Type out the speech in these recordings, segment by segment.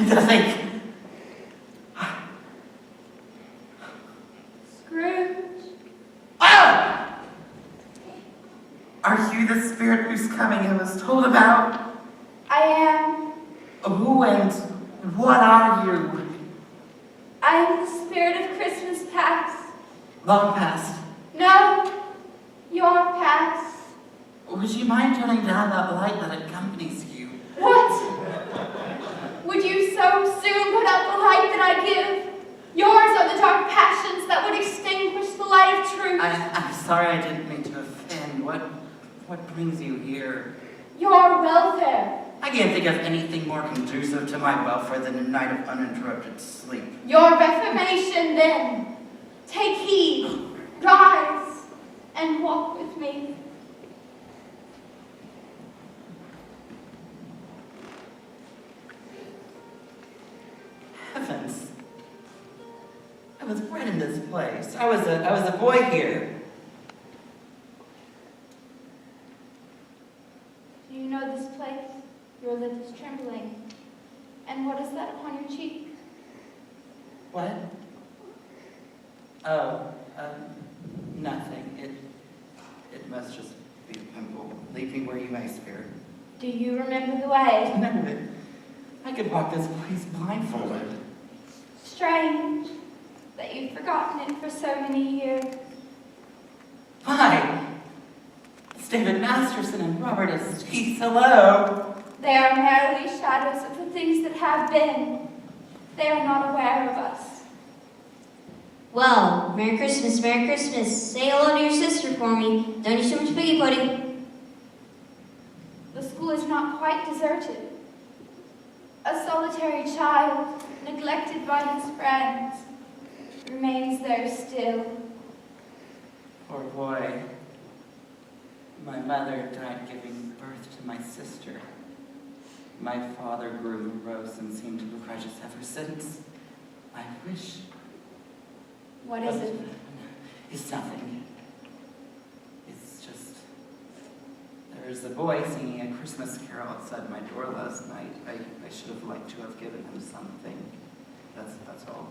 And to think, Scrooge. ah! Are you the spirit whose coming I was told about? I am. Who and what are you? I am the spirit of Christmas past. Long past. No, your past. Would you mind turning down that light that accompanies you? What? Would you so soon put out the light that I give? Yours are the dark passions that would extinguish the light of truth. I'm sorry I didn't mean to offend. What brings you here? Your welfare. I can't think of anything more conducive to my welfare than a night of uninterrupted sleep. Your reformation, then. Take heed, rise, and walk with me. Heavens. I was bred in this place. I was a boy here. Do you know this place? Your lip is trembling. And what is that upon your cheek? What? Oh, nothing. It must just be a pimple. Lead me where you may, spirit. Do you remember the way? Remember it. I could walk this place blindfolded. Strange that you've forgotten it for so many years. Why? It's David Masterson and Robert Estes. Hello. They are merely shadows of the things that have been. They are not aware of us. Well, Merry Christmas, Merry Christmas. Say hello to your sister for me. Don't eat so much piggy pudding. The school is not quite deserted. A solitary child, neglected by his friends, remains there still. Poor boy. My mother died giving birth to my sister. My father grew morose and seemed to begrudge us ever since. I wish... What is it? It's nothing. It's just... There's a boy singing a Christmas carol outside my door last night. I should have liked to have given him something. That's all.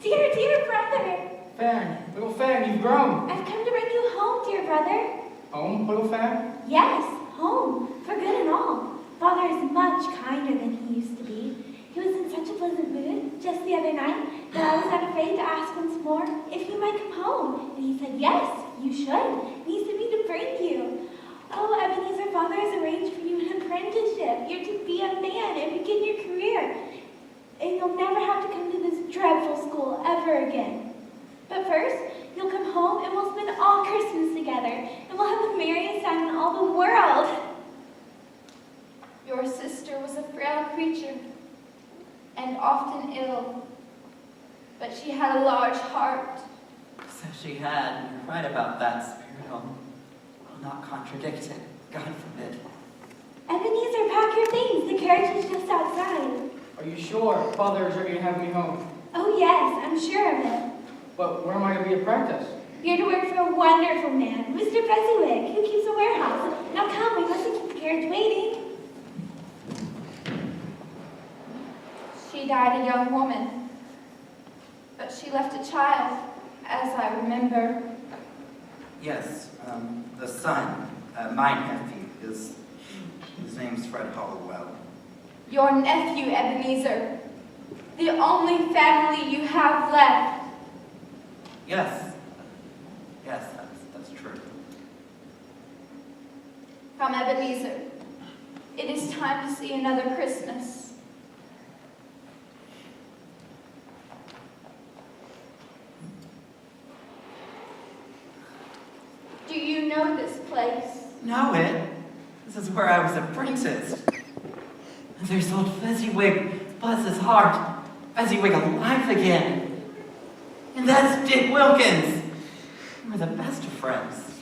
Dear brother! Fan, little Fan, you've grown. I've come to bring you home, dear brother. Home, little Fan? Yes, home, for good and all. Father is much kinder than he used to be. He was in such a pleasant mood just the other night that I was not afraid to ask once more if you might come home. And he said, yes, you should. And he sent me to bring you. Oh, Ebenezer, Father has arranged for you an apprenticeship. You're to be a man and begin your career. And you'll never have to come to this dreadful school ever again. But first, you'll come home and we'll spend all Christmas together. And we'll have the merriest time in all the world. Your sister was a frail creature and often ill, but she had a large heart. So she had, and you're right about that, spirit. I'll not contradict it. God forbid. Ebenezer, pack your things. The carriage is just outside. Are you sure Father is ready to have me home? Oh yes, I'm sure of it. But where am I to be apprenticed? You're to work for a wonderful man, Mr. Fezziwig, who keeps a warehouse. Now come, we mustn't keep the carriage waiting. She died a young woman, but she left a child, as I remember. Yes, the son, my nephew, his name's Fred Hollowell. Your nephew, Ebenezer, the only family you have left. Yes, that's true. Come, Ebenezer, it is time to see another Christmas. Do you know this place? Know it? This is where I was apprenticed. And there's old Fezziwig, bless his heart, Fezziwig alive again. And that's Dick Wilkins. We're the best of friends.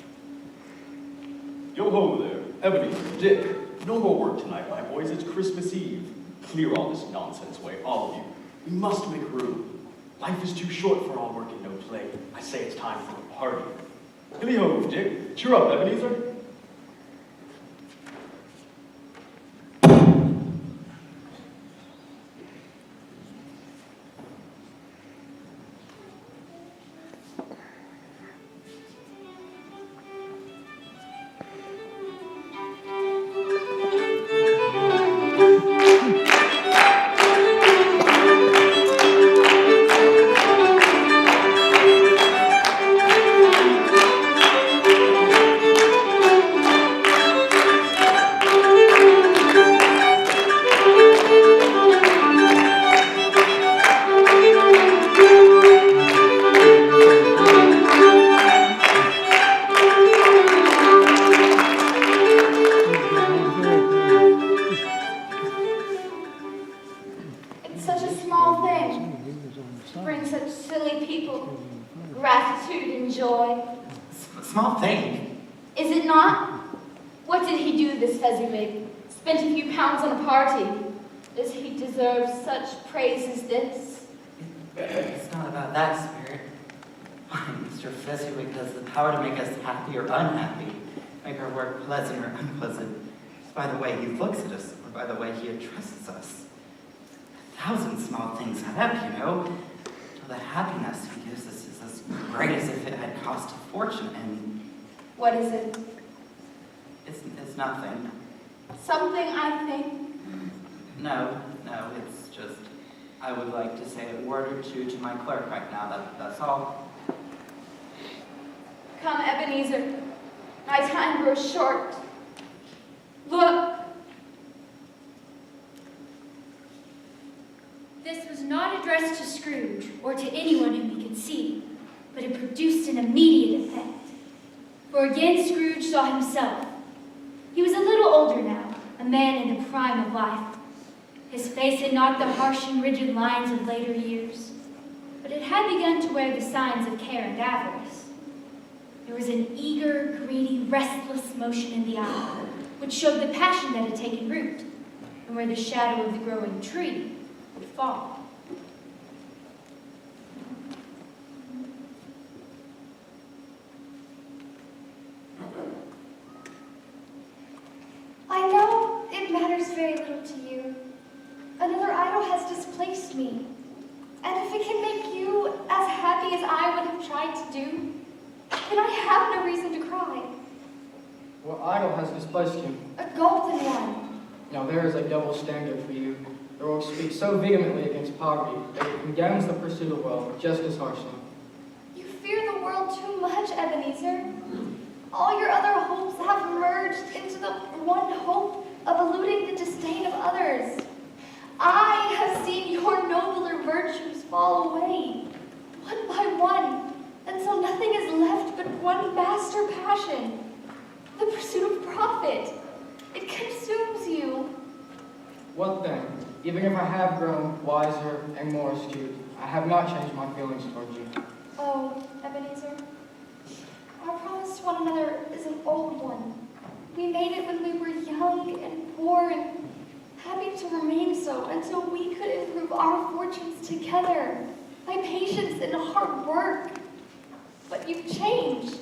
Yo ho there, Ebenezer, Dick. No more work tonight, my boys. It's Christmas Eve. Clear all this nonsense away, all of you. We must make room. Life is too short for all work and no play. I say it's time for a party. Hilly ho, Dick. Cheer up, Ebenezer. gratitude and joy. Small thing. Is it not? What did he do, this Fezziwig? Spent a few pounds on a party. Does he deserve such praise as this? It's not about that, Spirit. Why, Mr. Fezziwig has the power to make us happy or unhappy, make our work pleasant or unpleasant, just by the way he looks at us or by the way he addresses us. 1,000 small things add up, you know. Till the happiness he gives us is as great as if it had cost a fortune, and What is it? it's nothing. Something, I think. No, it's just, I would like to say a word or two to my clerk right now, that's all. Come, Ebenezer. My time grows short. Look. This was not addressed to Scrooge or to anyone whom he could see, but it produced an immediate effect. For again Scrooge saw himself. He was a little older now, a man in the prime of life. His face had not the harsh and rigid lines of later years, but it had begun to wear the signs of care and avarice. There was an eager, greedy, restless motion in the eye, which showed the passion that had taken root, and where the shadow of the growing tree would fall. I know it matters very little to you. Another idol has displaced me. And if it can make you as happy as I would have tried to do, then I have no reason to cry. What idol has displaced you? A golden one. Now there is a double standard for you. The world speaks so vehemently against poverty that it condemns the pursuit of wealth just as harshly. You fear the world too much, Ebenezer. All your other hopes have merged into the one hope of eluding the disdain of others. I have seen your nobler virtues fall away, one by one, until nothing is left but one master passion, the pursuit of profit. It consumes you. What then? Even if I have grown wiser and more astute, I have not changed my feelings towards you. Oh, Ebenezer, our promise to one another is an old one. We made it when we were young and poor and happy to remain so until we could improve our fortunes together by patience and hard work. But you've changed.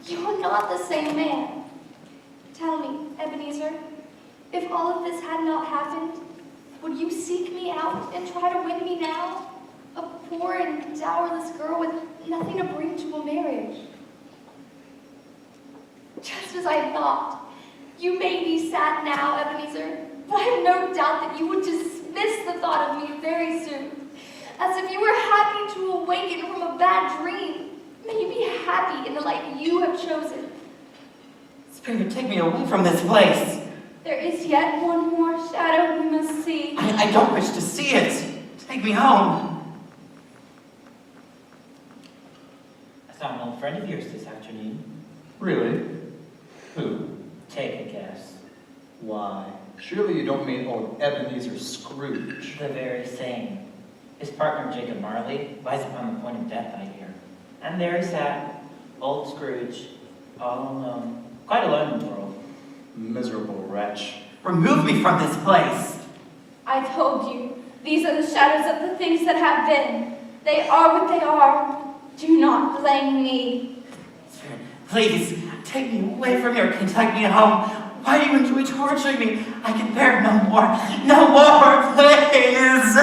You're not the same man. Tell me, Ebenezer, if all of this had not happened, would you seek me out and try to win me now? A poor and dowerless girl with nothing to bring to a marriage. Just as I thought. You may be sad now, Ebenezer, but I have no doubt that you would dismiss the thought of me very soon. As if you were happy to awaken from a bad dream. May you be happy in the life you have chosen. Spirit, take me away from this place. There is yet one more shadow we must see. I don't wish to see it. Take me home. I saw an old friend of yours this afternoon. Really? Who? Take a guess. Why? Surely you don't mean old Ebenezer Scrooge. The very same. His partner, Jacob Marley, lies upon the point of death, I hear. And there he sat, old Scrooge, all alone, quite alone in the world. Miserable wretch. Remove me from this place. I told you, these are the shadows of the things that have been. They are what they are. Do not blame me. Spirit, please, take me away from here. Conduct me home. Why do you enjoy torturing me? I can bear no more. No more, please.